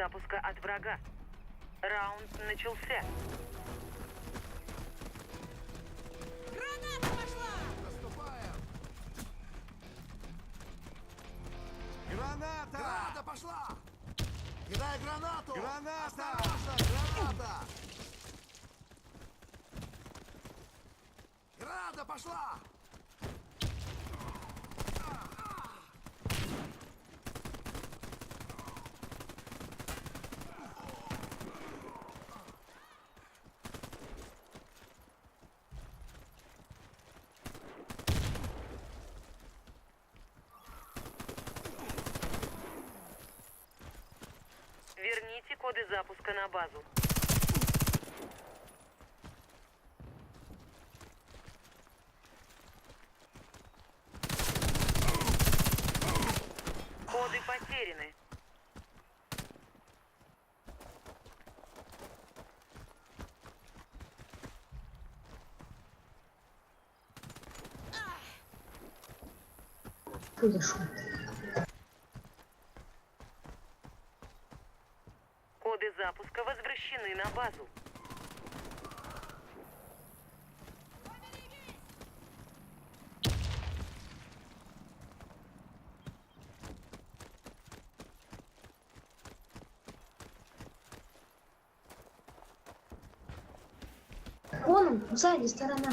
запуска от врага. Раунд начался. Граната пошла! Наступаем! Граната! Граната пошла! Кидай гранату! Граната! Осторожно, граната! Граната пошла! Верните коды запуска на базу. Коды потеряны. Подошел. Коды запуска возвращены на базу. Вон, сзади сторона.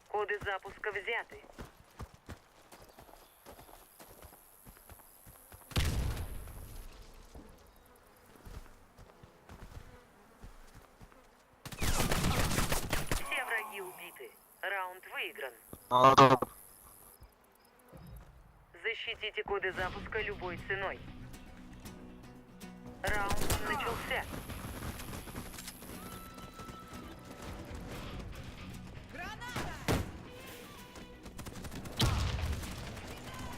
Коды запуска взяты. Все враги убиты. Раунд выигран. Защитите коды запуска любой ценой. Раунд начался. Граната!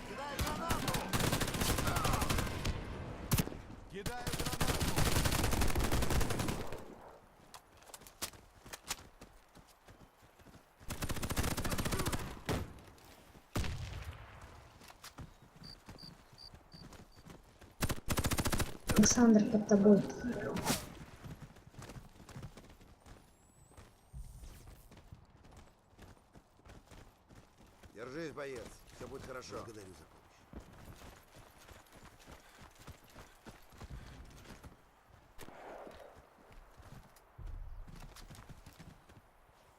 Кидай гранату! Кидаю гранату! Александр под тобой. Держись, боец. Все будет хорошо. Благодарю за помощь.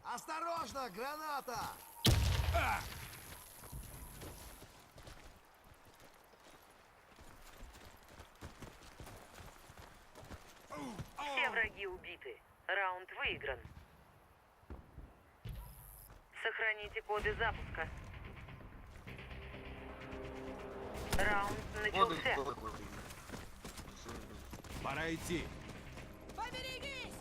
Осторожно, граната! Все враги убиты. Раунд выигран. Сохраните коды запуска. Раунд начался. Пора идти. Поберегись!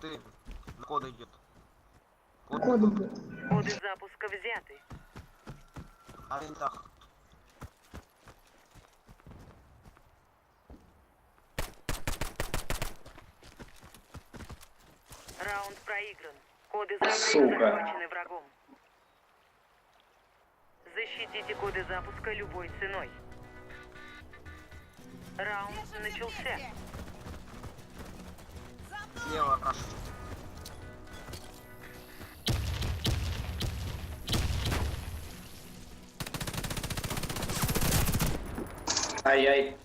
Ты на кода идет. Коды будет. Коды запуска взяты. На винтах. Раунд проигран. Коды запуска захвачены врагом. Защитите коды запуска любой ценой. Раунд Держимся начался. вместе! За мной! Слева наш. Ай-яй.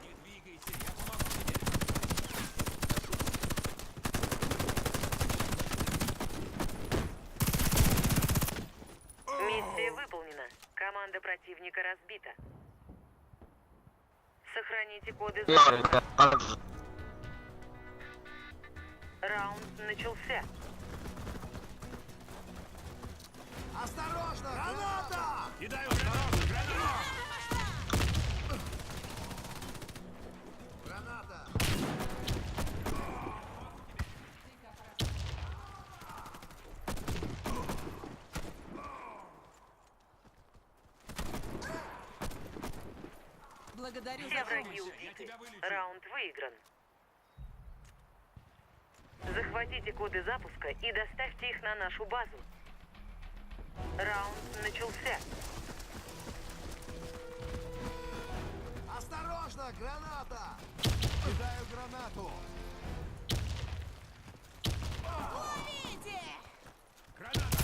Не двигайся, я помогу тебе. Миссия выполнена. Команда противника разбита. Сохраните коды запуска. Раунд начался. Осторожно, граната! Кидаю Благодарю Все за враги помощь. Я убиты. тебя вылечу. Раунд выигран. Захватите коды запуска и доставьте их на нашу базу. Раунд начался. Осторожно, граната! Кидаю гранату. Ловите! Граната.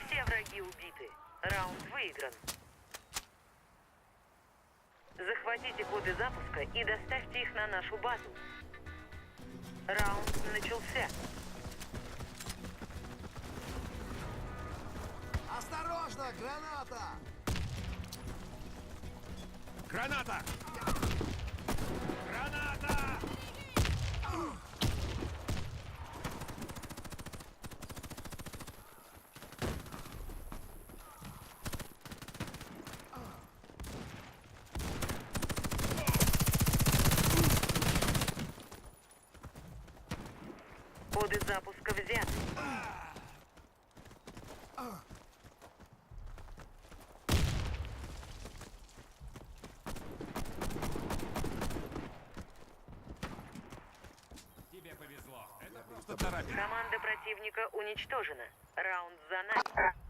Все враги убиты. Раунд выигран. Захватите коды запуска и доставьте их на нашу базу. Раунд начался. Осторожно, граната! Граната. Граната. Коды запуска взяты. Тебе повезло. Это просто царапина. Команда противника уничтожена. Раунд за нами.